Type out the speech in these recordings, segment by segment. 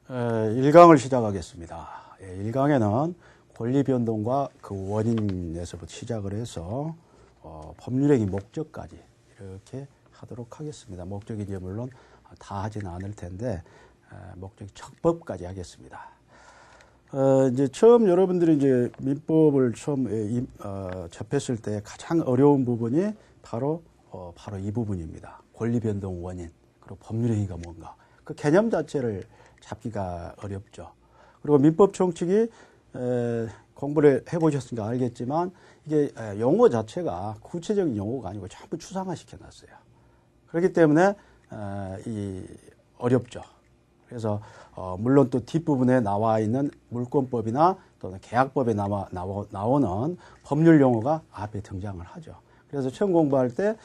1강을 시작하겠습니다. 1강에는 권리변동과 그 원인에서부터 시작을 해서 법률행위 목적까지 이렇게 하도록 하겠습니다. 목적이 이제 물론 다 하지는 않을 텐데 목적 척법까지 하겠습니다. 이제 처음 여러분들이 이제 민법을 처음 접했을 때 가장 어려운 부분이 바로 이 부분입니다. 권리변동 원인 그리고 법률행위가 뭔가 그 개념 자체를 잡기가 어렵죠. 그리고 민법 총칙이 공부를 해보셨으니까 알겠지만 이게 용어 자체가 구체적인 용어가 아니고 전부 추상화 시켜놨어요. 그렇기 때문에 어렵죠. 그래서 물론 또 뒷부분에 나와 있는 물권법이나 또는 계약법에 나오는 법률 용어가 앞에 등장을 하죠. 그래서 처음 공부할 때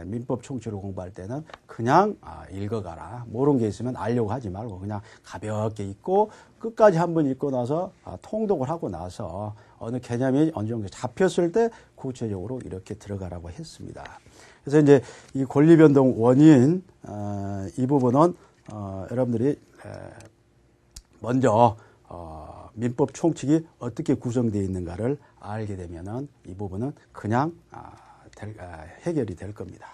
민법 총칙을 공부할 때는 그냥 읽어가라. 모르는 게 있으면 알려고 하지 말고 그냥 가볍게 읽고 끝까지 한번 읽고 나서 통독을 하고 나서 어느 개념이 어느 정도 잡혔을 때 구체적으로 이렇게 들어가라고 했습니다. 그래서 이제 이 권리변동 원인 이 부분은 여러분들이 먼저 민법 총칙이 어떻게 구성되어 있는가를 알게 되면은 이 부분은 그냥 해결이 될 겁니다.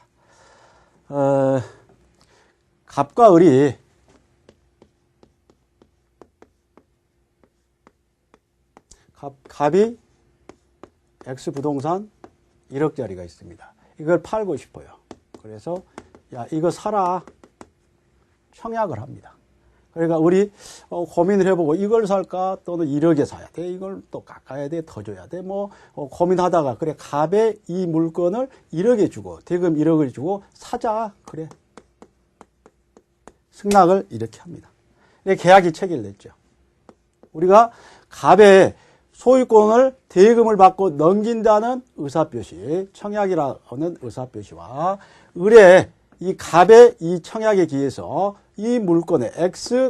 갑과 을이 갑이 X 부동산 1억짜리가 있습니다. 이걸 팔고 싶어요. 그래서 야 이거 사라 청약을 합니다. 그러니까 우리 고민을 해보고 이걸 살까 또는 1억에 사야 돼. 이걸 또 깎아야 돼. 더 줘야 돼. 고민하다가 그래 갑에 이 물건을 1억에 주고 대금 1억을 주고 사자. 그래. 승낙을 이렇게 합니다. 계약이 체결됐죠. 우리가 갑에 소유권을 대금을 받고 넘긴다는 의사표시, 청약이라는 의사표시와 을에 이 갑의 이 청약에 기해서 이 물건의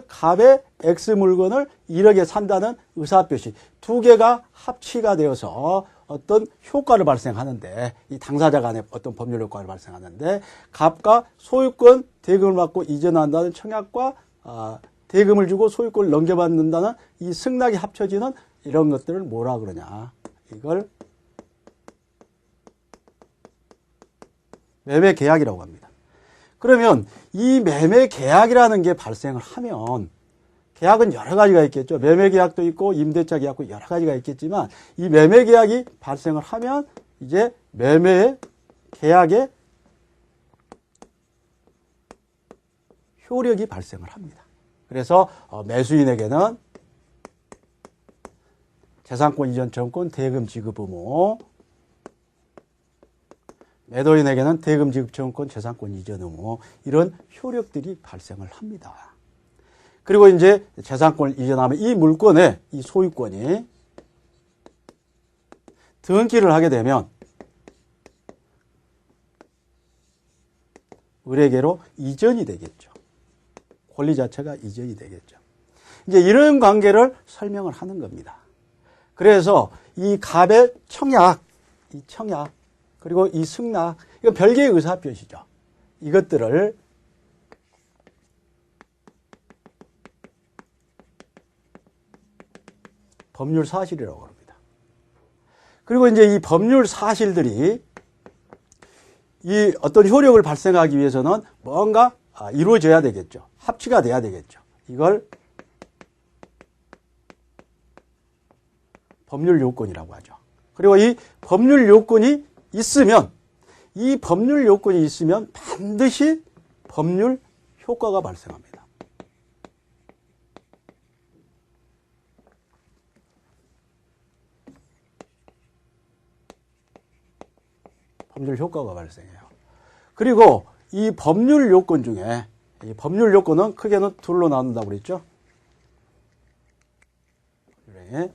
갑의 X 물건을 1억에 산다는 의사표시 두 개가 합치가 되어서 어떤 효과를 발생하는데 이 당사자 간에 어떤 법률 효과를 발생하는데 갑과 소유권 대금을 받고 이전한다는 청약과 대금을 주고 소유권을 넘겨받는다는 이 승낙이 합쳐지는 이런 것들을 뭐라 그러냐. 이걸 매매 계약이라고 합니다. 그러면 이 매매 계약이라는 게 발생을 하면 계약은 여러 가지가 있겠죠. 매매 계약도 있고 임대차 계약도 여러 가지가 있겠지만 이 매매 계약이 발생을 하면 이제 매매 계약의 효력이 발생을 합니다. 그래서 매수인에게는 재산권 이전 전권 대금 지급 의무, 매도인에게는 대금 지급 전권 재산권 이전 의무 이런 효력들이 발생을 합니다. 그리고 이제 재산권을 이전하면 이 물건에 이 소유권이 등기를 하게 되면 을에게로 이전이 되겠죠. 권리 자체가 이전이 되겠죠. 이제 이런 관계를 설명을 하는 겁니다. 그래서 이 갑의 청약, 그리고 이 승낙, 이건 별개의 의사표시죠. 이것들을 법률 사실이라고 합니다. 그리고 이제 이 법률 사실들이 이 어떤 효력을 발생하기 위해서는 뭔가 이루어져야 되겠죠. 합치가 돼야 되겠죠. 이걸 법률 요건이라고 하죠. 그리고 이 법률 요건이 있으면 반드시 법률 효과가 발생합니다. 법률 효과가 발생해요. 그리고 이 법률 요건 중에 이 법률 요건은 크게는 둘로 나눈다고 그랬죠. 네.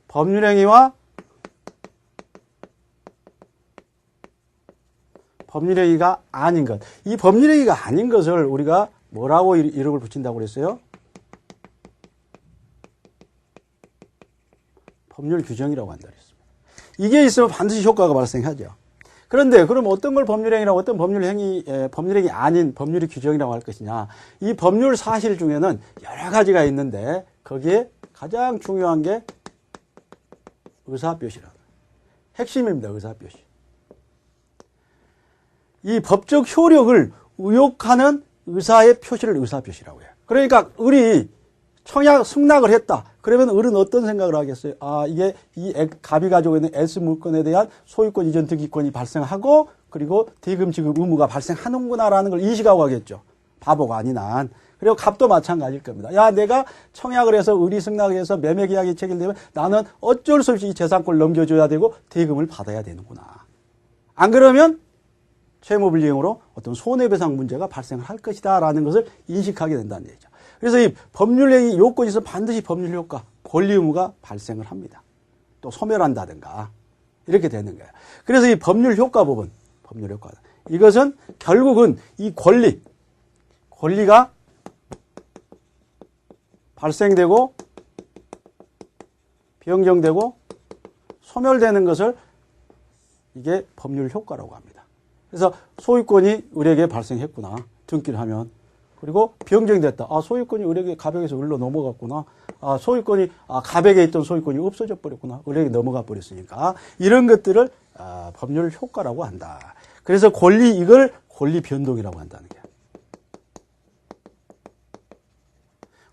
법률행위와 법률행위가 아닌 것. 이 법률행위가 아닌 것을 우리가 뭐라고 이름을 붙인다고 그랬어요? 법률 규정이라고 한다 그랬습니다. 이게 있으면 반드시 효과가 발생하죠. 그런데 그럼 어떤 걸 법률행위라고 어떤 법률행위, 법률행위 아닌 법률의 규정이라고 할 것이냐. 이 법률 사실 중에는 여러 가지가 있는데 거기에 가장 중요한 게 의사표시라는 핵심입니다. 의사표시. 이 법적 효력을 의혹하는 의사의 표시를 의사표시라고 해요. 그러니까 을이 청약 승낙을 했다. 그러면 을은 어떤 생각을 하겠어요? 아, 이게 이 갑이 가지고 있는 S 물건에 대한 소유권 이전 등기권이 발생하고 그리고 대금 지급 의무가 발생하는구나라는 걸 인식하고 하겠죠. 바보가 아닌 한. 그리고 갑도 마찬가지일 겁니다. 야, 내가 청약을 해서 을이 승낙을 해서 매매 계약이 체결되면 나는 어쩔 수 없이 이 재산권을 넘겨줘야 되고 대금을 받아야 되는구나. 안 그러면 채무불이행으로 어떤 손해배상 문제가 발생을 할 것이다라는 것을 인식하게 된다는 얘기죠. 그래서 이 법률행위 요건이 있으면 반드시 법률효과, 권리 의무가 발생을 합니다. 또 소멸한다든가 이렇게 되는 거예요. 그래서 이 법률효과 부분, 법률효과 이것은 결국은 이 권리가 발생되고 변경되고 소멸되는 것을 이게 법률효과라고 합니다. 그래서 소유권이 을에게 발생했구나. 등기를 하면. 그리고 변경됐다. 아, 소유권이 을에게 갑에게서 을로 넘어갔구나. 아, 소유권이 갑에게 있던 소유권이 없어져 버렸구나. 을에게 넘어가 버렸으니까. 이런 것들을 법률 효과라고 한다. 그래서 이걸 권리 변동이라고 한다는 거예요.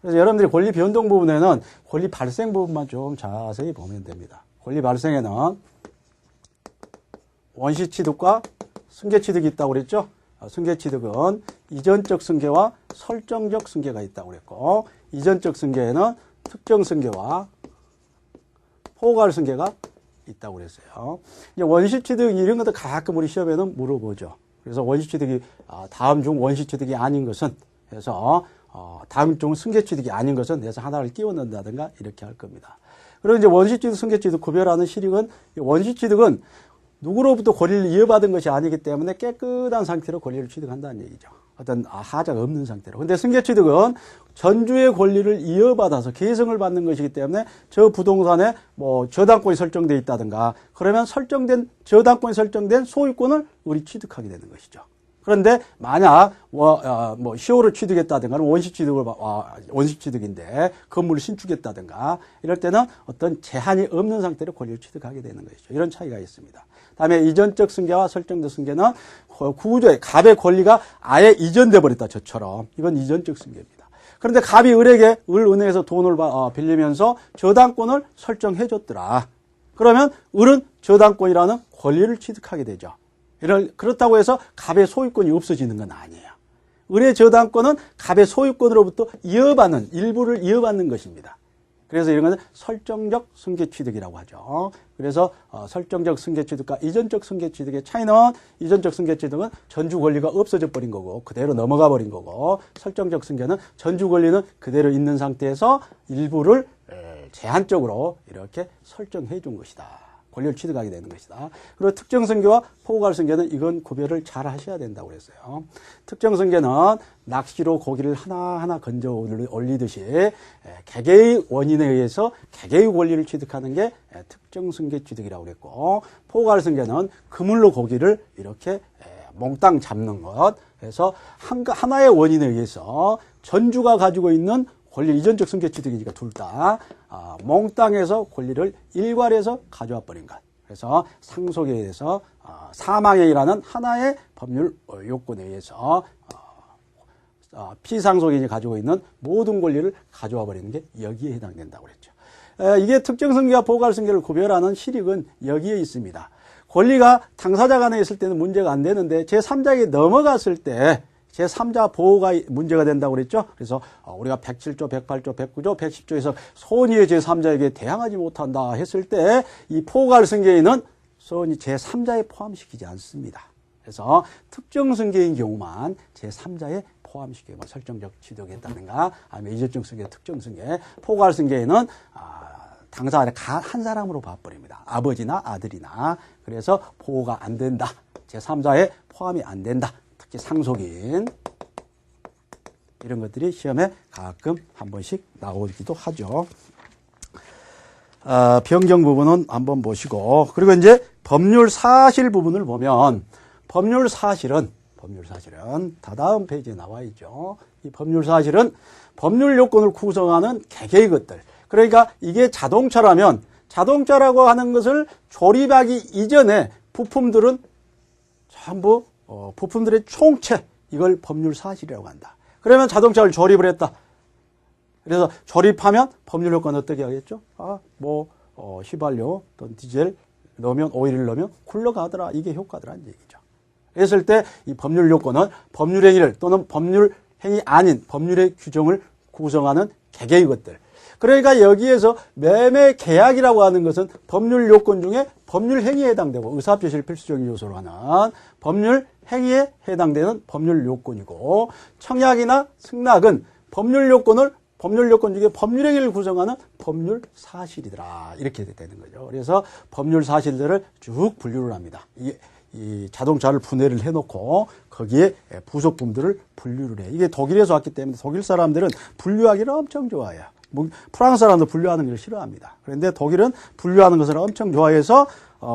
그래서 여러분들이 권리 변동 부분에는 권리 발생 부분만 좀 자세히 보면 됩니다. 권리 발생에는 원시 취득과 승계 취득이 있다고 그랬죠? 승계 취득은 이전적 승계와 설정적 승계가 있다고 그랬고, 이전적 승계에는 특정 승계와 포괄 승계가 있다고 그랬어요. 이제 원시 취득 이런 것도 가끔 우리 시험에는 물어보죠. 그래서 원시 취득이 다음 중 원시 취득이 아닌 것은 해서 다음 중 승계 취득이 아닌 것은 해서 하나를 끼워 넣는다든가 이렇게 할 겁니다. 그리고 이제 원시 취득, 승계 취득 구별하는 실익은 원시 취득은 누구로부터 권리를 이어받은 것이 아니기 때문에 깨끗한 상태로 권리를 취득한다는 얘기죠. 어떤 하자가 없는 상태로. 근데 승계취득은 전주의 권리를 이어받아서 계승을 받는 것이기 때문에 저 부동산에 뭐 저당권이 설정되어 있다든가 그러면 저당권이 설정된 소유권을 우리 취득하게 되는 것이죠. 그런데 만약 시효를 취득했다든가 원시 취득인데 건물을 신축했다든가 이럴 때는 어떤 제한이 없는 상태로 권리를 취득하게 되는 것이죠. 이런 차이가 있습니다. 다음에 이전적 승계와 설정적 승계는 구조의 갑의 권리가 아예 이전돼 버렸다. 저처럼 이건 이전적 승계입니다. 그런데 갑이 을은행에서 돈을 빌리면서 저당권을 설정해 줬더라. 그러면 을은 저당권이라는 권리를 취득하게 되죠. 그렇다고 해서 갑의 소유권이 없어지는 건 아니에요. 을의 저당권은 갑의 소유권으로부터 일부를 이어받는 것입니다. 그래서 이런 것은 설정적 승계취득이라고 하죠. 그래서 설정적 승계취득과 이전적 승계취득의 차이는 이전적 승계취득은 전주 권리가 없어져 버린 거고 그대로 넘어가 버린 거고 설정적 승계는 전주 권리는 그대로 있는 상태에서 일부를 제한적으로 이렇게 설정해 준 것이다. 권리를 취득하게 되는 것이다. 그리고 특정 승계와 포괄 승계는 이건 구별을 잘 하셔야 된다고 그랬어요. 특정 승계는 낚시로 고기를 하나하나 건져 올리듯이 개개의 원인에 의해서 개개의 권리를 취득하는 게 특정 승계 취득이라고 그랬고, 포괄 승계는 그물로 고기를 이렇게 몽땅 잡는 것. 그래서 하나의 원인에 의해서 전주가 가지고 있는 권리, 이전적 승계 취득이니까 둘 다 몽땅해서 권리를 일괄해서 가져와 버린 것. 그래서 상속에 의해서 사망에 의한 하나의 법률 요건에 의해서 피상속인이 가지고 있는 모든 권리를 가져와 버리는 게 여기에 해당된다고 그랬죠. 이게 특정 승계와 포괄 승계를 구별하는 실익은 여기에 있습니다. 권리가 당사자 간에 있을 때는 문제가 안 되는데 제3자에게 넘어갔을 때 제3자 보호가 문제가 된다고 그랬죠. 그래서 우리가 107조, 108조, 109조, 110조에서 소원이의 제3자에게 대항하지 못한다 했을 때 이 포괄 승계에는 소원이 제3자에 포함시키지 않습니다. 그래서 특정 승계인 경우만 제3자에 포함시키고 설정적 취득했다든가 아니면 이전적 승계, 특정 승계, 포괄 승계에는 당사자 한 사람으로 봐버립니다. 아버지나 아들이나. 그래서 보호가 안 된다. 제3자에 포함이 안 된다. 특히 상속인 이런 것들이 시험에 가끔 한 번씩 나오기도 하죠. 변경 부분은 한번 보시고, 그리고 이제 법률 사실 부분을 보면, 법률 사실은 다다음 페이지에 나와 있죠. 이 법률 사실은 법률 요건을 구성하는 개개의 것들. 그러니까 이게 자동차라면 자동차라고 하는 것을 조립하기 이전에 부품들은 전부 부품들의 총체, 이걸 법률 사실이라고 한다. 그러면 자동차를 조립을 했다. 그래서 조립하면 법률 요건은 어떻게 하겠죠? 휘발유 또는 디젤 넣으면, 오일을 넣으면 굴러가더라. 이게 효과더라는 얘기죠. 그랬을 때 이 법률 요건은 법률 행위를 또는 법률 행위 아닌 법률의 규정을 구성하는 개개의 것들. 그러니까 여기에서 매매 계약이라고 하는 것은 법률 요건 중에 법률 행위에 해당되고 의사표시를 필수적인 요소로 하는 법률 행위에 해당되는 법률 요건이고, 청약이나 승낙은 법률 요건 중에 법률 행위를 구성하는 법률 사실이더라. 이렇게 되는 거죠. 그래서 법률 사실들을 쭉 분류를 합니다. 이 자동차를 분해를 해놓고 거기에 부속품들을 분류를 해. 이게 독일에서 왔기 때문에 독일 사람들은 분류하기를 엄청 좋아해요. 프랑스 사람도 분류하는 걸 싫어합니다. 그런데 독일은 분류하는 것을 엄청 좋아해서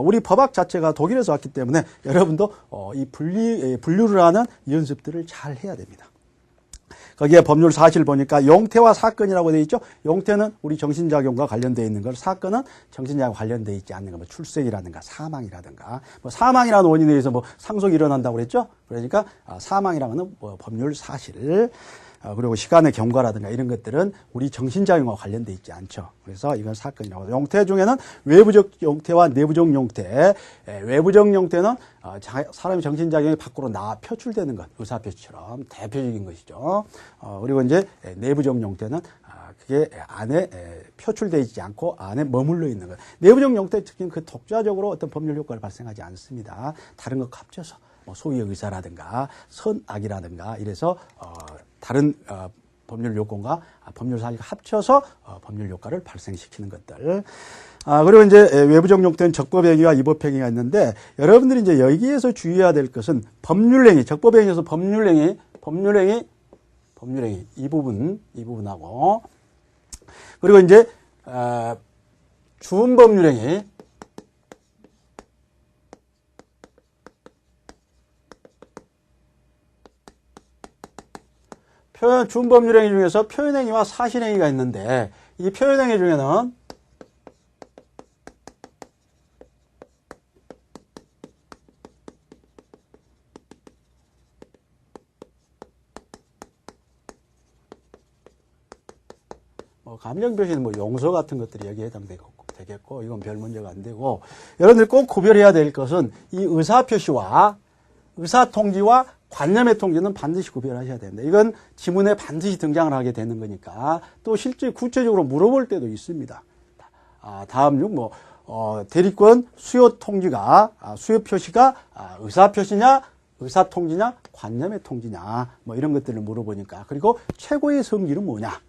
우리 법학 자체가 독일에서 왔기 때문에 여러분도 이 분류를 하는 연습들을 잘 해야 됩니다. 거기에 법률 사실 보니까 용태와 사건이라고 되어 있죠. 용태는 우리 정신작용과 관련되어 있는 걸, 사건은 정신작용과 관련되어 있지 않는 거, 출생이라든가 사망이라든가, 사망이라는 원인에 의해서 상속이 일어난다고 그랬죠. 그러니까 사망이라는 건 법률 사실. 그리고 시간의 경과라든가 이런 것들은 우리 정신작용과 관련되어 있지 않죠. 그래서 이건 사건이라고. 용태 중에는 외부적 용태와 내부적 용태. 외부적 용태는 사람의 정신작용이 밖으로 표출되는 것, 의사표시처럼 대표적인 것이죠. 그리고 이제 내부적 용태는 그게 안에 표출되어 있지 않고 안에 머물러 있는 것. 내부적 용태 특징은 그 독자적으로 어떤 법률 효과를 발생하지 않습니다. 다른 것과 합쳐서 소위의 의사라든가 선악이라든가 이래서 다른 법률 요건과 법률 사실과 합쳐서 법률 효과를 발생시키는 것들. 그리고 이제 외부적 용태는 적법행위와 이법행위가 있는데, 여러분들이 이제 여기에서 주의해야 될 것은 법률행위, 적법행위에서 법률행위 이 부분하고, 그리고 이제 준법률행위, 준법률행위 중에서 표현행위와 사실행위가 있는데, 이 표현행위 중에는 감정표시는 용서 같은 것들이 여기에 해당되겠고, 이건 별 문제가 안 되고, 여러분들이 꼭 구별해야 될 것은 이 의사표시와 의사통지와 관념의 통지는 반드시 구별하셔야 됩니다. 이건 지문에 반드시 등장을 하게 되는 거니까, 또 실제 구체적으로 물어볼 때도 있습니다. 다음 중 대리권 수요 통지가, 수요 표시가 의사표시냐, 의사통지냐, 관념의 통지냐, 이런 것들을 물어보니까, 그리고 최고의 성질은 뭐냐,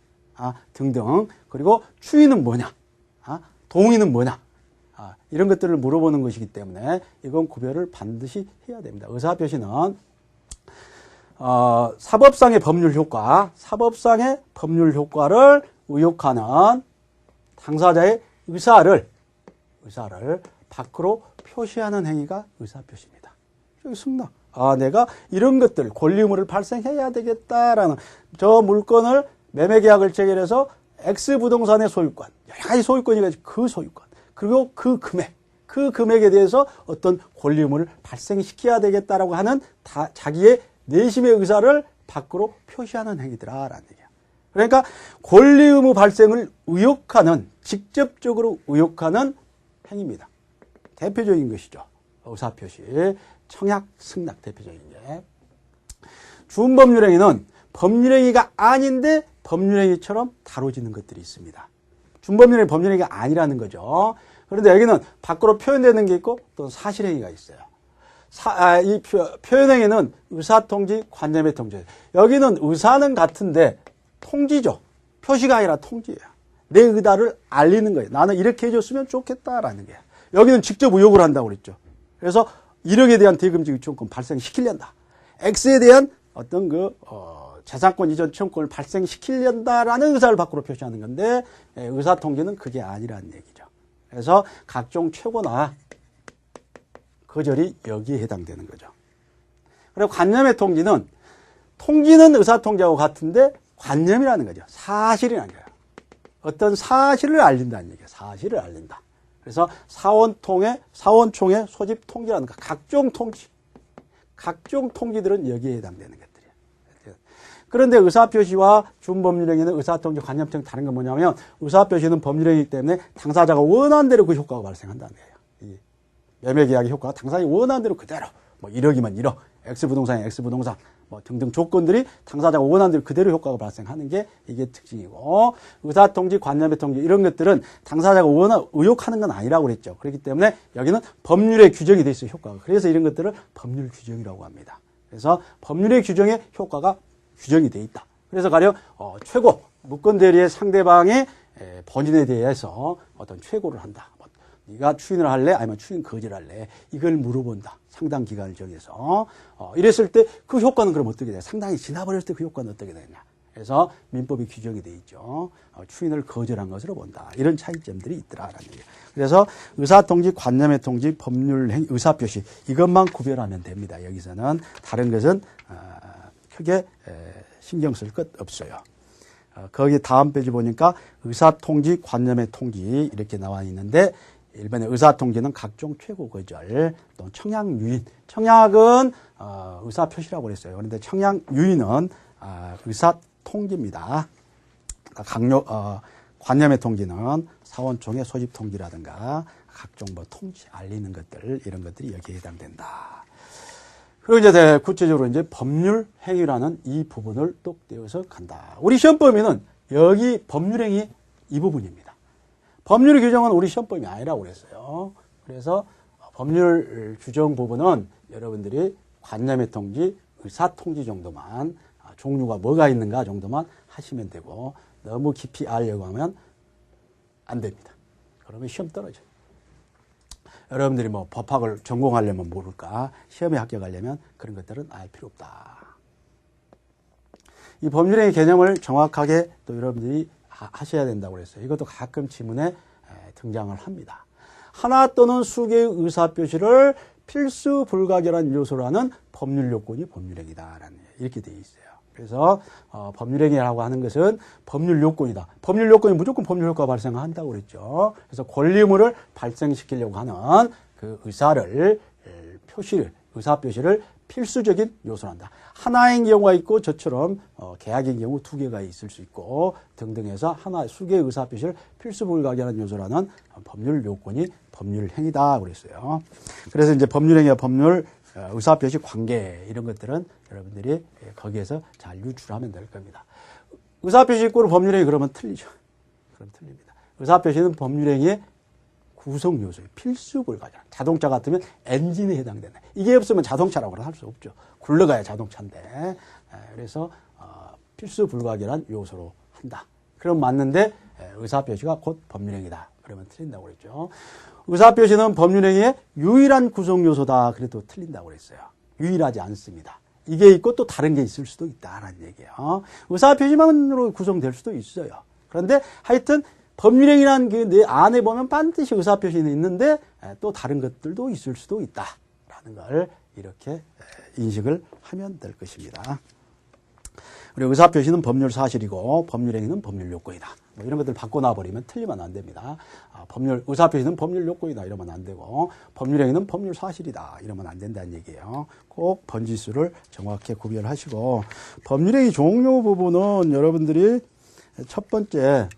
등등, 그리고 추인은 뭐냐, 동의는 뭐냐, 이런 것들을 물어보는 것이기 때문에 이건 구별을 반드시 해야 됩니다. 의사표시는 사법상의 법률 효과를 의혹하는 당사자의 의사를 밖으로 표시하는 행위가 의사표시입니다. 여기 승낙. 내가 이런 것들, 권리 의무를 발생해야 되겠다라는, 저 물건을 매매계약을 체결해서 X 부동산의 소유권, 여러 가지 소유권이 가지고 그 소유권, 그리고 그 금액에 대해서 어떤 권리 의무를 발생시켜야 되겠다라고 하는 자기의 내심의 의사를 밖으로 표시하는 행위더라라는 얘기야. 그러니까 권리 의무 발생을 직접적으로 의혹하는 행위입니다. 대표적인 것이죠. 의사표시, 청약, 승낙 대표적인 게. 준법률행위는 법률행위가 아닌데 법률행위처럼 다뤄지는 것들이 있습니다. 준법률행위 법률행위가 아니라는 거죠. 그런데 여기는 밖으로 표현되는 게 있고 또 사실행위가 있어요. 이 표현행위는 의사통지, 관념의 통지. 여기는 의사는 같은데 통지죠. 표시가 아니라 통지예요. 내 의사를 알리는 거예요. 나는 이렇게 해줬으면 좋겠다라는 게. 여기는 직접 의혹을 한다고 그랬죠. 그래서 1억에 대한 대금지 이전권 발생시키려다. X에 대한 어떤 재산권 이전 청구권을 발생시키려다라는 의사를 밖으로 표시하는 건데, 의사통지는 그게 아니라는 얘기죠. 그래서 각종 최고나 거절이 여기에 해당되는 거죠. 그리고 관념의 통지는 의사통지하고 같은데 관념이라는 거죠. 사실이라는 거예요. 어떤 사실을 알린다는 얘기예요. 사실을 알린다. 그래서 사원총회 소집 통지라는 거. 각종 통지들은 여기에 해당되는 것들이에요. 그런데 의사표시와 준법률행위는 의사통지, 관념통지 다른 건 뭐냐면 의사표시는 법률행위이기 때문에 당사자가 원하는 대로 그 효과가 발생한다는 거예요. 이 매매계약의 효과가 당사자가 원하는 대로 그대로 1억이면 1억, X부동산이 X부동산 등등 조건들이 당사자가 원하는 대로 그대로 효과가 발생하는 게 이게 특징이고, 의사통지, 관념의 통지 이런 것들은 당사자가 의욕하는 건 아니라고 그랬죠. 그렇기 때문에 여기는 법률에 규정이 돼 있어요, 효과가. 그래서 이런 것들을 법률 규정이라고 합니다. 그래서 법률의 규정에 효과가 규정이 돼 있다. 그래서 가령 최고 무권 대리의 상대방의 본인에 대해서 어떤 최고를 한다. 네가 추인을 할래? 아니면 추인 거절할래? 이걸 물어본다. 상당 기간을 정해서. 이랬을 때 그 효과는 그럼 어떻게 돼요? 상당히 지나버렸을 때 그 효과는 어떻게 되냐? 그래서 민법이 규정이 돼 있죠. 추인을 거절한 것으로 본다. 이런 차이점들이 있더라라는 얘기예요. 그래서 의사통지, 관념의 통지, 법률행위, 의사표시 이것만 구별하면 됩니다. 여기서는 다른 것은 크게 신경 쓸 것 없어요. 거기 다음 페이지 보니까 의사통지, 관념의 통지 이렇게 나와 있는데 일반의 의사통지는 각종 최고 거절, 또 청약유인. 청약은 의사표시라고 그랬어요. 그런데 청약유인은 의사통지입니다. 관념의 통지는 사원총회 소집 통지라든가 각종 통지 알리는 것들 이런 것들이 여기에 해당된다. 그리고 이제 구체적으로 이제 법률 행위라는 이 부분을 똑 떼어서 간다. 우리 시험범위는 여기 법률 행위 이 부분입니다. 법률 규정은 우리 시험범위 아니라고 그랬어요. 그래서 법률 규정 부분은 여러분들이 관념의 통지, 의사통지 정도만, 종류가 뭐가 있는가 정도만 하시면 되고, 너무 깊이 알려고 하면 안 됩니다. 그러면 시험 떨어져요. 여러분들이 법학을 전공하려면 모를까, 시험에 합격하려면 그런 것들은 알 필요 없다. 이 법률의 개념을 정확하게 또 여러분들이 하셔야 된다고 그랬어요. 이것도 가끔 지문에 등장을 합니다. 하나 또는 수개의 의사표시를 필수 불가결한 요소로 하는 법률 요건이 법률행위다라는 이렇게 되어 있어요. 그래서 법률행위라고 하는 것은 법률 요건이다. 법률 요건이 무조건 법률 효과가 발생한다고 그랬죠. 그래서 권리의무를 발생시키려고 하는 그 의사표시를 필수적인 요소로 한다. 하나인 경우가 있고 저처럼 계약인 경우 두 개가 있을 수 있고 등등 해서 수개의 의사표시를 필수 불가결한 요소라는 법률 요건이 법률 행위다 그랬어요. 그래서 이제 법률 행위와 법률 의사표시 관계 이런 것들은 여러분들이 거기에서 잘 유출하면 될 겁니다. 의사표시 있고 법률 행위 그러면 틀리죠. 그럼 틀립니다. 의사표시는 법률 행위의 구성 요소예요. 필수 불가결. 자동차 같으면 엔진에 해당되는. 이게 없으면 자동차라고 할 수 없죠. 굴러가야 자동차인데. 그래서 필수 불가결한 요소로 한다. 그럼 맞는데 의사표시가 곧 법률행위다. 그러면 틀린다고 그랬죠. 의사표시는 법률행위의 유일한 구성 요소다. 그래도 틀린다고 그랬어요. 유일하지 않습니다. 이게 있고 또 다른 게 있을 수도 있다라는 얘기예요. 의사표시만으로 구성될 수도 있어요. 그런데 하여튼 법률행위라는 그 내 안에 보면 반드시 의사표시는 있는데 또 다른 것들도 있을 수도 있다라는 걸 이렇게 인식을 하면 될 것입니다. 그리고 의사표시는 법률 사실이고 법률행위는 법률 요건이다. 이런 것들 바꿔놔버리면 틀리면 안 됩니다. 의사표시는 법률 요건이다 이러면 안 되고 법률행위는 법률 사실이다 이러면 안 된다는 얘기예요. 꼭 번지수를 정확히 구별하시고 법률행위 종류 부분은 여러분들이 첫 번째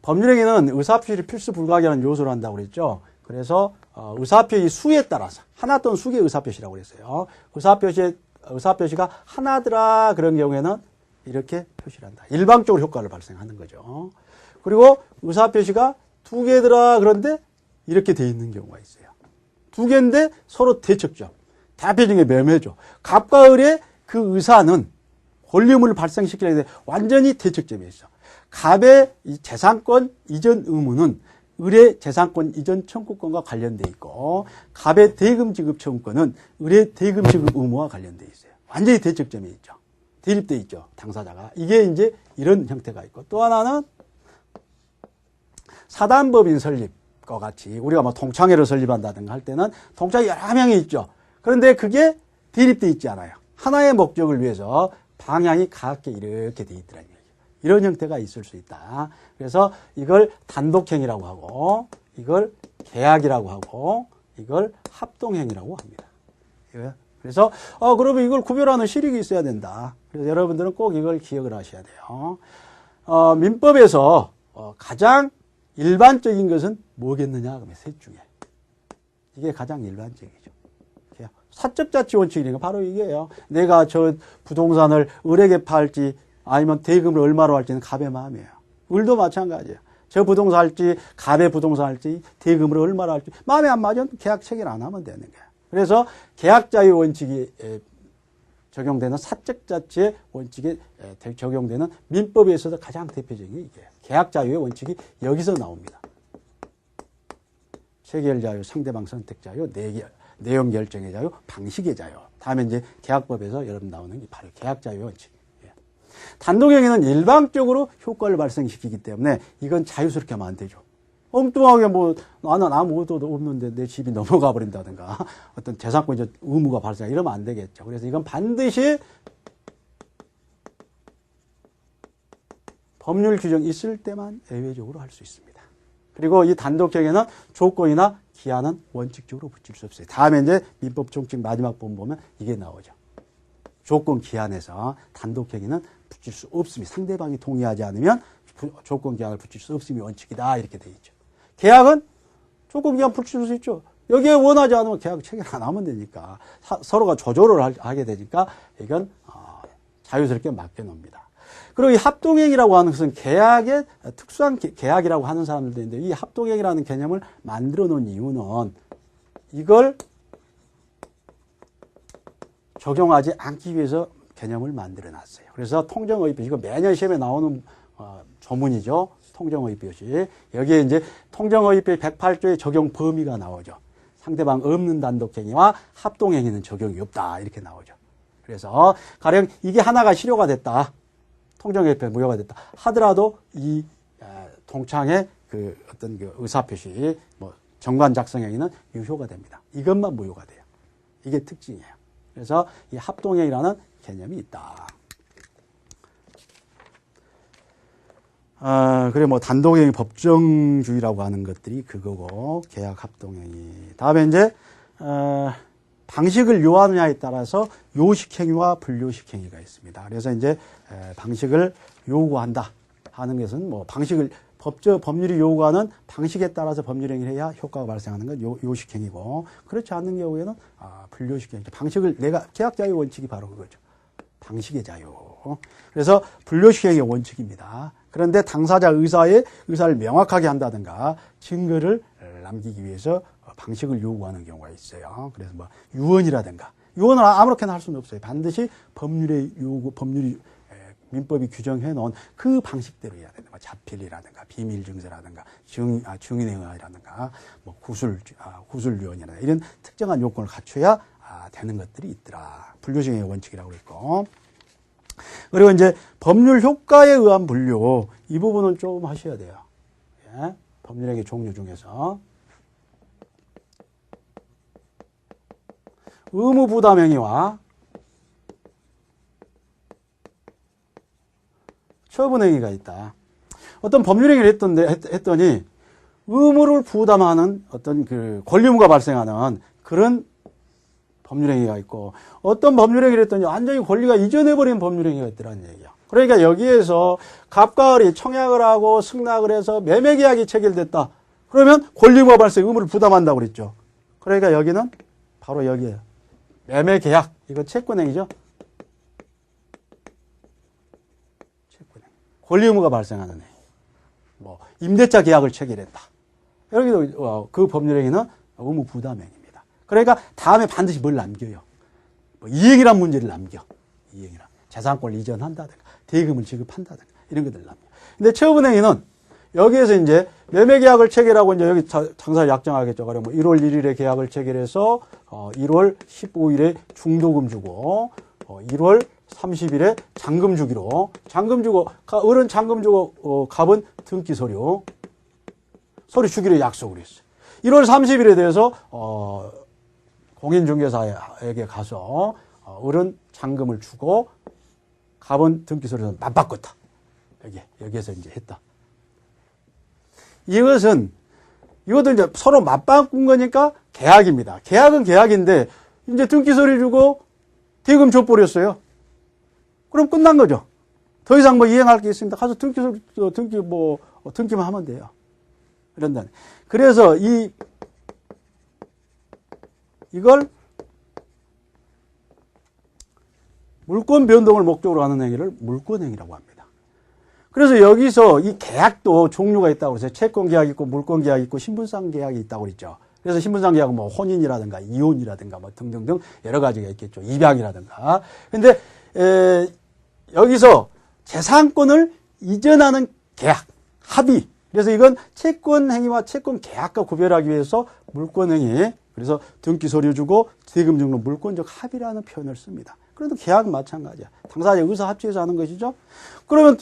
법률행위는 의사표시를 필수 불가결한 요소로 한다고 그랬죠. 그래서 의사표시 수에 따라서 하나 또는 수개의 의사표시라고 그랬어요. 의사표시가 하나더라 그런 경우에는 이렇게 표시를 한다. 일방적으로 효과를 발생하는 거죠. 그리고 의사표시가 두 개더라 그런데 이렇게 돼 있는 경우가 있어요. 두 개인데 서로 대척점. 대표적인 게 매매죠. 갑과 을의 그 의사는 권리의무를 발생시키려고 해 완전히 대척점에 있어. 갑의 재산권 이전 의무는 을의 재산권 이전 청구권과 관련돼 있고 갑의 대금 지급 청구권은 을의 대금 지급 의무와 관련돼 있어요. 완전히 대척점에 있죠. 대립돼 있죠. 당사자가. 이게 이제 이런 형태가 있고 또 하나는 사단법인 설립. 것 같이 우리가 뭐 통창회를 설립한다든가 할 때는 통창이 여러 명이 있죠. 그런데 그게 대립돼 있지 않아요. 하나의 목적을 위해서 방향이 같게 이렇게 돼 있더라는 얘기예요. 이런 형태가 있을 수 있다. 그래서 이걸 단독행위라고 하고 이걸 계약이라고 하고 이걸 합동행위라고 합니다. 그래서 그러면 이걸 구별하는 실익이 있어야 된다. 그래서 여러분들은 꼭 이걸 기억을 하셔야 돼요. 민법에서 가장 일반적인 것은 뭐겠느냐? 그러면 셋 중에 이게 가장 일반적이죠. 사적자치 원칙이니까 바로 이게요. 내가 저 부동산을 을에게 팔지 아니면 대금을 얼마로 할지는 갑의 마음이에요. 을도 마찬가지예요. 저 부동산 할지 갑의 부동산 할지 대금을 얼마로 할지 마음에 안 맞으면 계약 체결 안 하면 되는 거예요. 그래서 계약자의 원칙이 적용되는 사적자치의 원칙에 적용되는 민법에 있어서 가장 대표적인 게 이게요. 계약자유의 원칙이 여기서 나옵니다. 체결자유, 상대방 선택자유, 내용 결정의 자유, 방식의 자유. 다음에 이제 계약법에서 여러분 나오는 게 바로 계약자유의 원칙. 단독행위는 일방적으로 효과를 발생시키기 때문에 이건 자유스럽게 하면 안 되죠. 엉뚱하게 뭐 나는 아무것도 없는데 내 집이 넘어가 버린다든가 어떤 재산권적 의무가 발생 이러면 안 되겠죠. 그래서 이건 반드시 법률 규정 있을 때만 예외적으로 할 수 있습니다. 그리고 이 단독행위는 조건이나 기한은 원칙적으로 붙일 수 없어요. 다음에 이제 민법 총칙 마지막 본 보면 이게 나오죠. 조건 기한에서 단독행위는 붙일 수 없음이 상대방이 동의하지 않으면 조건 기한을 붙일 수 없음이 원칙이다 이렇게 돼 있죠. 계약은 조건 기한 붙일 수 있죠. 여기에 원하지 않으면 계약 체결 안 하면 되니까 서로가 조절을 하게 되니까 이건 자유스럽게 맡겨놓습니다. 그리고 이 합동행위라고 하는 것은 계약의 특수한 계약이라고 하는 사람들도 있는데 이 합동행위라는 개념을 만들어 놓은 이유는 이걸 적용하지 않기 위해서 개념을 만들어 놨어요. 그래서 통정의표, 이거 매년 시험에 나오는 조문이죠. 통정의표시. 여기에 이제 통정의표 108조의 적용 범위가 나오죠. 상대방 없는 단독행위와 합동행위는 적용이 없다. 이렇게 나오죠. 그래서 가령 이게 하나가 실효가 됐다. 통정의표에 무효가 됐다. 하더라도 이 동창의 그 어떤 그 의사표시, 뭐 정관 작성행위는 유효가 됩니다. 이것만 무효가 돼요. 이게 특징이에요. 그래서 이 합동행위라는 개념이 있다. 그래 뭐 단독행위 법정주의라고 하는 것들이 그거고 계약 합동행위. 다음에 이제 방식을 요하느냐에 따라서 요식행위와 불요식행위가 있습니다. 그래서 이제 방식을 요구한다 하는 것은 뭐 방식을 법률이 요구하는 방식에 따라서 법률행위를 해야 효과가 발생하는 건 요식행위고 그렇지 않는 경우에는 불요식행위죠. 방식을 계약자의 원칙이 바로 그거죠. 방식의 자유. 그래서 불요식행위의 원칙입니다. 그런데 당사자 의사를 명확하게 한다든가 증거를 남기기 위해서 방식을 요구하는 경우가 있어요. 그래서 뭐 유언이라든가 유언을 아무렇게나 할 수는 없어요. 반드시 법률이 민법이 규정해 놓은 그 방식대로 해야 된다. 뭐 자필이라든가 비밀증서라든가 증인행위라든가 뭐 구술유언이라든가 이런 특정한 요건을 갖춰야 되는 것들이 있더라. 불요식행위의 원칙이라고 했고. 그리고 이제 법률 효과에 의한 분류 이 부분은 조금 하셔야 돼요. 예? 법률행위 종류 중에서 의무부담행위와 처분행위가 있다. 어떤 법률행위를 했더니 의무를 부담하는 어떤 그 권리의무가 발생하는 그런 법률행위가 있고 어떤 법률행위를 했더니 완전히 권리가 이전해버린 법률행위가 있더라는 얘기야. 그러니까 여기에서 갑과 을이 청약을 하고 승낙을 해서 매매계약이 체결됐다. 그러면 권리의무가 발생 의무를 부담한다고 그랬죠. 그러니까 여기는 바로 여기에요. 매매계약. 이거 채권행위죠. 채권행위. 권리의무가 발생하는 행위. 뭐 임대차 계약을 체결했다. 여기도 그 법률행위는 의무 부담행위입니다. 그러니까 다음에 반드시 뭘 남겨요. 뭐 이행이란 문제를 남겨. 이행이란. 재산권을 이전한다든가 대금을 지급한다든가 이런 것들을 남겨. 근데 처분행위는 여기에서 이제 매매계약을 체결하고 이제 여기 장사를 약정하겠죠. 그러면 1월 1일에 계약을 체결해서 1월 15일에 중도금 주고 1월 30일에 잔금 주기로 장금 주고 을은 잔금 주고 갑은 등기 서류 서류 주기로 약속을 했어요. 1월 30일에 대해서 공인중개사에게 가서 어른 잔금을 주고 갑은 등기 서류는 맞바꿨다. 여기에서 이제 했다. 이것도 이제 서로 맞바꾼 거니까 계약입니다. 계약은 계약인데 이제 등기 서류 주고 대금 줘버렸어요. 그럼 끝난 거죠. 더 이상 뭐 이행할 게 있습니다. 가서 등기만 하면 돼요. 이런다. 그래서 이걸 물권 변동을 목적으로 하는 행위를 물권행위라고 합니다. 그래서 여기서 이 계약도 종류가 있다고 그래서 채권 계약이 있고 물권 계약이 있고 신분상 계약이 있다고 그랬죠. 그래서 신분상 계약은 뭐 혼인이라든가 이혼이라든가 뭐 등등등 여러 가지가 있겠죠. 입양이라든가. 근데 여기서 재산권을 이전하는 계약, 합의. 그래서 이건 채권 행위와 채권 계약과 구별하기 위해서 물권 행위. 그래서 등기 서류 주고 세금 등록 물권적 합의라는 표현을 씁니다. 그래도 계약은 마찬가지야. 당사자 의사 합치해서 하는 것이죠. 그러면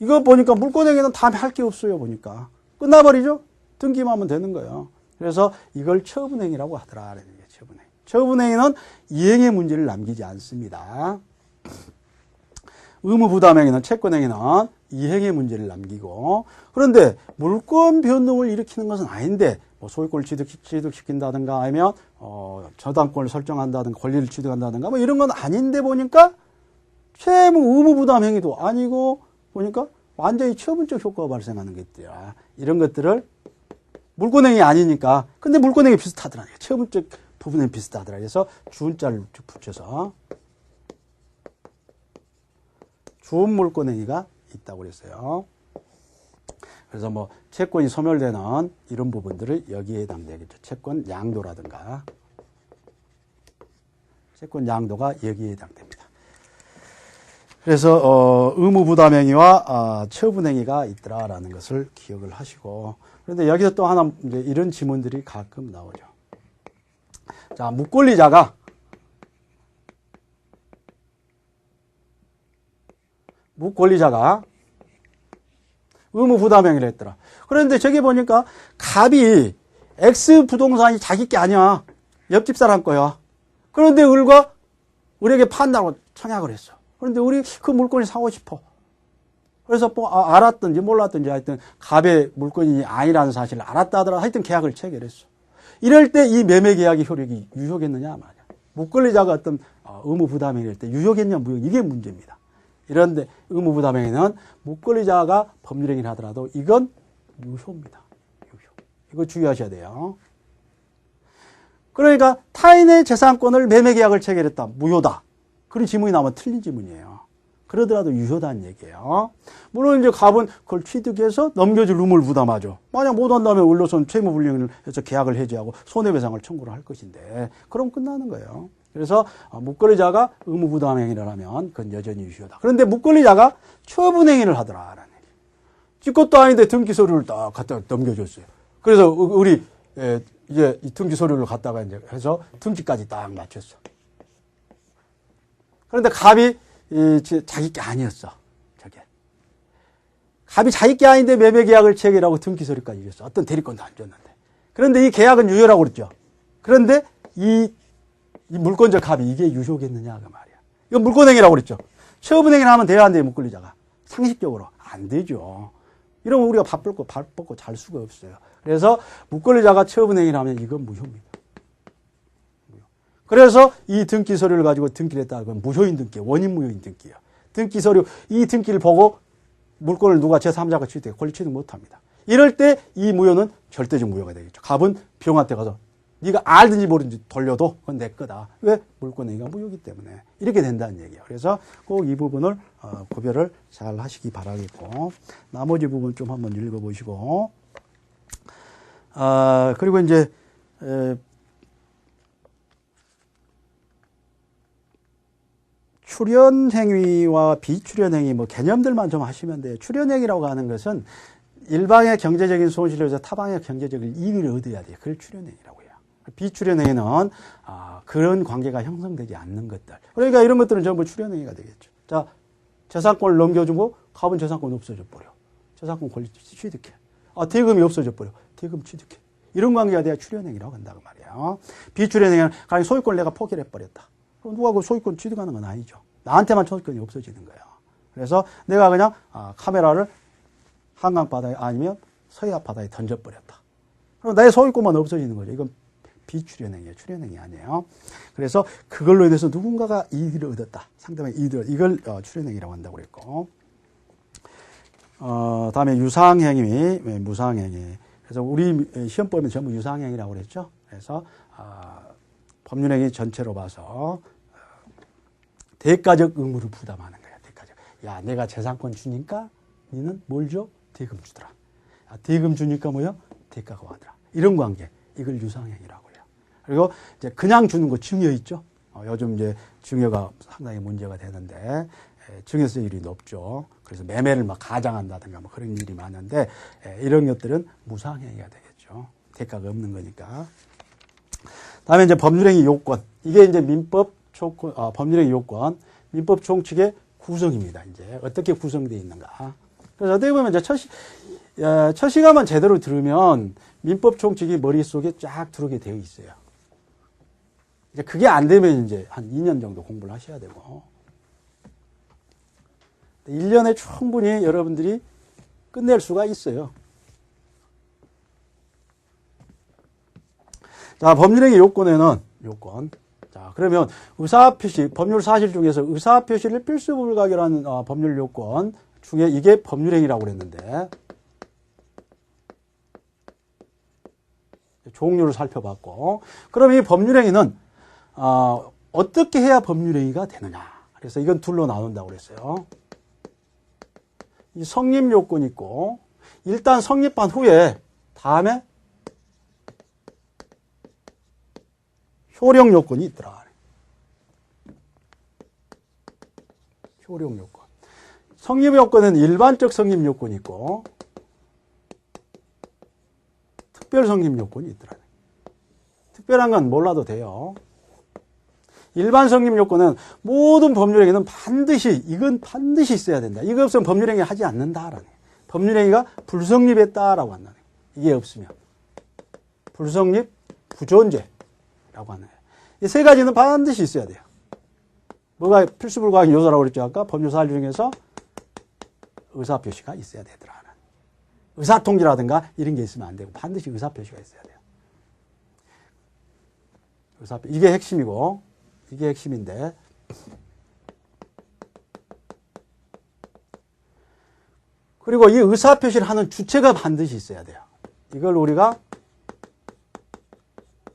이거 보니까 물권 행위는 다음에 할 게 없어요. 보니까 끝나버리죠. 등기만 하면 되는 거예요. 그래서 이걸 처분행위라고 하더라. 처분행위. 처분행위는 이행의 문제를 남기지 않습니다. 의무부담행위는 채권행위는 이행의 문제를 남기고, 그런데 물권 변동을 일으키는 것은 아닌데 뭐 소유권을 취득시킨다든가 아니면 저당권을 설정한다든가 권리를 취득한다든가 뭐 이런 건 아닌데 보니까 채무 의무부담행위도 아니고 보니까 완전히 처분적 효과가 발생하는 것들이야. 이런 것들을 물권행위 아니니까. 근데 물권행위 비슷하더라. 처분적 부분은 비슷하더라. 그래서 주운자를 붙여서 주운물권행위가 있다고 그랬어요. 그래서 뭐 채권이 소멸되는 이런 부분들을 여기에 해당되겠죠. 채권 양도라든가. 채권 양도가 여기에 해당됩니다. 그래서 의무부담행위와 처분행위가 있더라라는 것을 기억을 하시고, 그런데 여기서 또 하나 이제 이런 지문들이 가끔 나오죠. 자, 묵권리자가 의무부담행위를 했더라. 그런데 저기 보니까 갑이 X 부동산이 자기 게 아니야. 옆집 사람 거야. 그런데 을과 우리에게 판다고 청약을 했어. 그런데 우리 그 물건을 사고 싶어. 그래서 뭐 알았든지 몰랐든지 하여튼 갑의 물건이 아니라는 사실을 알았다 하더라도 하여튼 계약을 체결했어. 이럴 때 이 매매 계약의 효력이 유효겠느냐 말이야. 묵권리자가 어떤 의무부담행위일 때 유효겠냐 무효, 이게 문제입니다. 이런데 의무부담행위는 묵권리자가 법률행위를 하더라도 이건 유효입니다. 유효. 이거 주의하셔야 돼요. 그러니까 타인의 재산권을 매매계약을 체결했다. 무효다. 그런 지문이 나오면 틀린 지문이에요. 그러더라도 유효다는 얘기예요. 물론 이제 갑은 그걸 취득해서 넘겨줄 의무를 부담하죠. 만약 못한다면 을로서는 채무불이행을 해서 계약을 해지하고 손해배상을 청구를 할 것인데 그럼 끝나는 거예요. 그래서 묵권리자가 의무부담행위를 하면 그건 여전히 유효다. 그런데 묵권리자가 처분행위를 하더라라는 얘기. 지 것도 아닌데 등기서류를 딱 갖다 넘겨줬어요. 그래서 우리 이제 이 등기서류를 갖다가 이제 해서 등기까지 딱 맞췄어. 그런데 갑이 자기 게 아니었어. 저게. 갑이 자기 게 아닌데 매매계약을 체결하고 등기서류까지 줬어. 어떤 대리권도 안 줬는데. 그런데 이 계약은 유효라고 그랬죠. 그런데 이 물권적 합의 이게 유효겠느냐 그 말이야. 이건 물권행위라고 그랬죠. 처분행위를 하면 돼야 안 돼요, 묵권리자가. 상식적으로 안 되죠. 이러면 우리가 밥 먹고 잘 수가 없어요. 그래서 묵권리자가 처분행위를 하면 이건 무효입니다. 그래서 이 등기 서류를 가지고 등기를 했다. 그건 무효인 등기, 원인 무효인 등기예요. 등기 서류, 이 등기를 보고 물권을 누가 제3자가 취득해 권리 취득 못합니다. 이럴 때 이 무효는 절대적 무효가 되겠죠. 갑은 병한테 가서 네가 알든지 모르든지 돌려도 그건 내 거다. 왜? 물권행위가 무효이기 때문에. 이렇게 된다는 얘기예요. 그래서 꼭 이 부분을 구별을 잘 하시기 바라겠고, 나머지 부분 좀 한번 읽어보시고, 그리고 이제 출연행위와 비출연행위 뭐 개념들만 좀 하시면 돼요. 출연행위라고 하는 것은 일방의 경제적인 손실을 해서 타방의 경제적인 이익을 얻어야 돼요. 그걸 출연행위라고 해요. 비출연행위는 그런 관계가 형성되지 않는 것들. 그러니까 이런 것들은 전부 출연행위가 되겠죠. 자, 재산권을 넘겨주고 갑은 재산권 없어져 버려. 재산권 권리 취득해. 대금이 없어져 버려. 대금 취득해. 이런 관계가 돼야 출현행위라고 한다고 말이에요. 비출현행위는 가령 소유권을 내가 포기를 해버렸다. 그럼 누가 그 소유권 취득하는 건 아니죠. 나한테만 소유권이 없어지는 거예요. 그래서 내가 그냥 카메라를 한강바다에 아니면 서해 앞바다에 던져버렸다. 그럼 나의 소유권만 없어지는 거죠. 이건 비출현행위예요. 출현행위 아니에요. 그래서 그걸로 인해서 누군가가 이익을 얻었다. 상대방이 이익을 얻었다. 이걸 출현행위라고 한다고 그랬고. 다음에 유상행위, 무상행위. 그래서 우리 시험법에는 전부 유상행위라고 그랬죠. 그래서 법률행위 전체로 봐서 대가적 의무를 부담하는 거야. 대가적. 야, 내가 재산권 주니까 너는 뭘 줘? 대금 주더라. 대금 주니까 뭐야? 대가가 와더라. 이런 관계. 이걸 유상행위라고 해요. 그리고 이제 그냥 주는 거 증여 있죠. 요즘 이제 증여가 상당히 문제가 되는데 증여세율이 높죠. 그래서 매매를 막 가장한다든가 뭐 그런 일이 많은데 이런 것들은 무상행위가 되겠죠. 대가가 없는 거니까. 다음에 이제 법률행위 요건. 이게 이제 법률행위 요건, 민법 총칙의 구성입니다. 이제 어떻게 구성되어 있는가. 그래서 어떻게 보면 이제 첫 시간만 제대로 들으면 민법 총칙이 머릿속에 쫙 들어오게 되어 있어요. 이제 그게 안 되면 이제 한 2년 정도 공부를 하셔야 되고. 1년에 충분히 여러분들이 끝낼 수가 있어요. 자, 법률행위 요건에는, 자, 그러면 의사표시, 법률 사실 중에서 의사표시를 필수 불가결한 법률 요건 중에 이게 법률행위라고 그랬는데, 종류를 살펴봤고, 그럼 이 법률행위는, 어떻게 해야 법률행위가 되느냐. 그래서 이건 둘로 나눈다고 그랬어요. 이 성립 요건이 있고, 일단 성립한 후에, 다음에 효력 요건이 있더라. 효력 요건. 성립 요건은 일반적 성립 요건이 있고, 특별 성립 요건이 있더라. 특별한 건 몰라도 돼요. 일반 성립 요건은 모든 법률행위는 이건 반드시 있어야 된다. 이거 없으면 법률행위 하지 않는다라는 거예요. 법률행위가 불성립했다라고 한다는 거예요. 이게 없으면. 불성립, 부존재라고 하는 거예요. 이 세 가지는 반드시 있어야 돼요. 뭐가 필수 불가한 요소라고 그랬죠. 아까 법률사실 중에서 의사표시가 있어야 되더라. 의사통지라든가 이런 게 있으면 안 되고 반드시 의사표시가 있어야 돼요. 이게 핵심이고, 이게 핵심인데, 그리고 이 의사표시를 하는 주체가 반드시 있어야 돼요. 이걸 우리가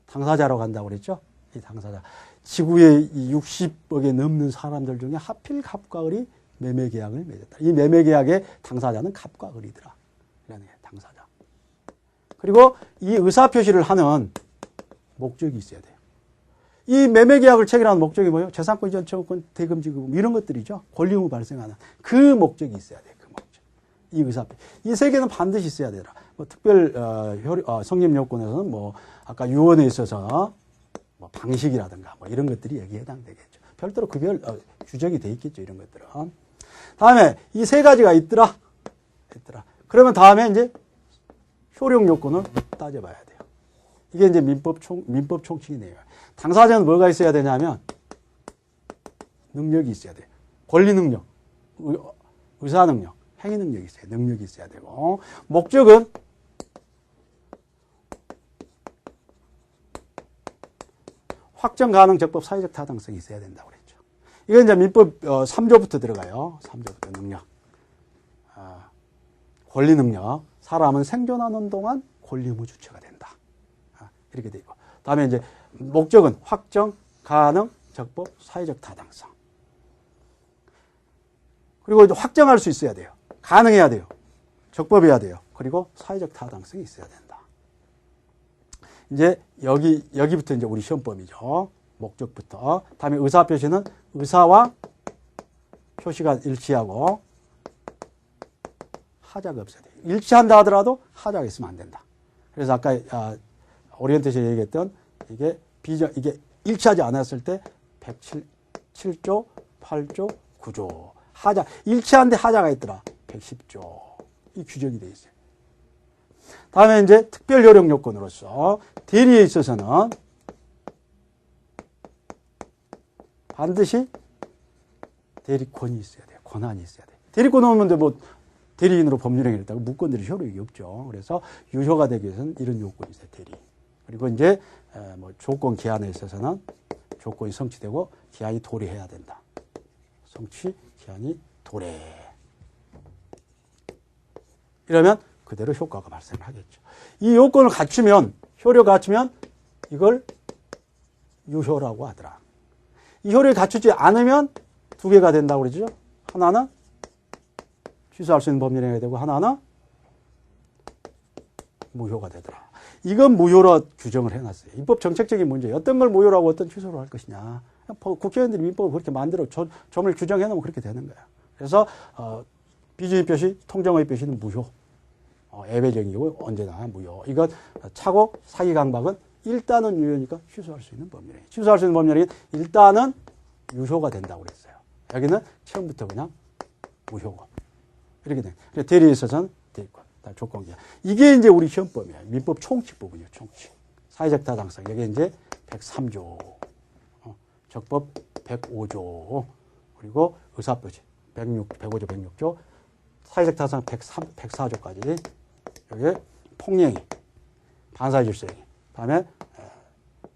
당사자라고 한다고 그랬죠? 이 당사자. 지구에 60억에 넘는 사람들 중에 하필 갑과 을이 매매계약을 맺었다. 이 매매계약의 당사자는 갑과 을이더라. 이라는 게 당사자. 그리고 이 의사표시를 하는 목적이 있어야 돼요. 이 매매계약을 체결하는 목적이 뭐예요? 재산권 이전 청구권 대금 지급 이런 것들이죠. 권리 의무 발생하는 그 목적이 있어야 돼요. 그 목적. 이 의사표시. 이 세 개는 반드시 있어야 되더라. 뭐 특별 성립 요건에서는 뭐 아까 유언에 있어서 뭐 방식이라든가 뭐 이런 것들이 여기에 해당되겠죠. 별도로 규정이 돼 있겠죠. 이런 것들은. 다음에 이 세 가지가 있더라. 그러면 다음에 이제 효력 요건을 따져봐야 돼요. 이게 이제 민법 총칙이 내요. 당사자는 뭐가 있어야 되냐면 능력이 있어야 돼요. 권리 능력, 의사 능력, 행위 능력이 있어요. 능력이 있어야 되고, 목적은 확정 가능 적법 사회적 타당성이 있어야 된다고 그랬죠. 이건 이제 민법 3조부터 들어가요. 3조부터 능력. 권리 능력. 사람은 생존하는 동안 권리 의무 주체가 된다. 이렇게 돼 있고. 다음에 이제 목적은 확정, 가능, 적법, 사회적 타당성. 그리고 이제 확정할 수 있어야 돼요. 가능해야 돼요. 적법해야 돼요. 그리고 사회적 타당성이 있어야 된다. 이제 여기부터 이제 우리 시험법이죠. 목적부터. 다음에 의사표시는 의사와 표시가 일치하고 하자가 없어야 돼요. 일치한다 하더라도 하자가 있으면 안 된다. 그래서 아까 오리엔테이션 얘기했던 이게 일치하지 않았을 때 107조, 8조, 9조. 하자. 일치한데 하자가 있더라. 110조. 이 규정이 돼 있어요. 다음에 이제 특별 효력 요건으로서 대리에 있어서는 반드시 대리권이 있어야 돼요. 권한이 있어야 돼요. 대리권 없는데 뭐 대리인으로 법률행위를 했다고 무건들이 효력이 없죠. 그래서 유효가 되기 위해서는 이런 요건이 있어요. 대리. 그리고 이제 뭐 조건 기한에 있어서는 조건이 성취되고 기한이 도래해야 된다. 성취 기한이 도래. 이러면 그대로 효과가 발생하겠죠. 이 요건을 갖추면 효력을 갖추면 이걸 유효라고 하더라. 이 효력을 갖추지 않으면 두 개가 된다고 그러죠. 하나는 취소할 수 있는 법률행위가 되고 하나는 무효가 되더라. 이건 무효로 규정을 해놨어요. 입법 정책적인 문제예요. 어떤 걸 무효라고 어떤 취소로 할 것이냐. 국회의원들이 민법을 그렇게 만들어 점을 규정해놓으면 그렇게 되는 거야. 그래서 비준입 표시, 통정의 표시는 무효. 예외적이고 언제나 무효. 이건 차고 사기 강박은 일단은 유효니까 취소할 수 있는 법률행위. 취소할 수 있는 법률행위 일단은 유효가 된다고 그랬어요. 여기는 처음부터 그냥 무효고. 이렇게 돼. 대리에 있어서는 대리권, 조건기한. 이게 이제 우리 시험법이에요. 민법 총칙 부분이에요. 총칙. 사회적 타당성. 여기 이제 103조, 적법 105조, 그리고 의사표시 105조, 106조, 사회적 타당성 104조까지. 여기 폭행이, 반사질서행위. 다음에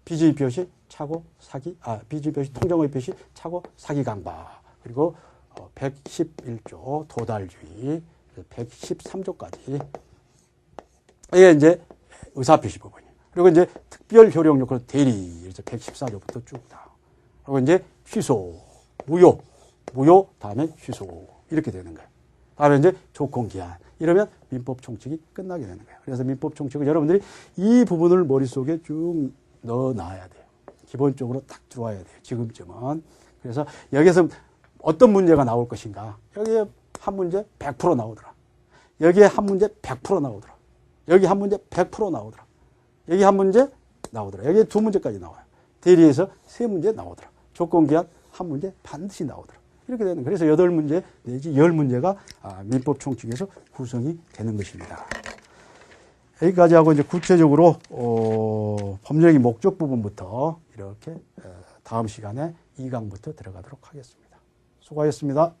비준입 표시, 차고 사기, 비준입 표시, 통정의 표시, 차고 사기 강박. 그리고 111조 도달주의, 113조까지. 이게 이제 의사표시 부분이에요. 그리고 이제 특별 효력 요건 대리, 그래서 114조부터 쭉 다. 그리고 이제 취소, 무효, 다음에 취소. 이렇게 되는 거예요. 다음에 이제 조건 기한. 이러면 민법 총칙이 끝나게 되는 거예요. 그래서 민법 총칙은 여러분들이 이 부분을 머릿속에 쭉 넣어 놔야 돼요. 기본적으로 딱 들어와야 돼요. 지금쯤은. 그래서 여기서 어떤 문제가 나올 것인가. 여기에 한 문제 100% 나오더라. 여기에 한 문제 100% 나오더라. 여기 한 문제 100% 나오더라. 여기 한 문제 나오더라. 여기 두 문제까지 나와요. 대리에서 세 문제 나오더라. 조건기한 한 문제 반드시 나오더라. 이렇게 되는 거예요. 그래서 8문제 내지 10문제가 민법 총칙에서 구성이 되는 것입니다. 여기까지 하고 이제 구체적으로 법률행위 목적 부분부터 이렇게 다음 시간에 2강부터 들어가도록 하겠습니다. 수고하셨습니다.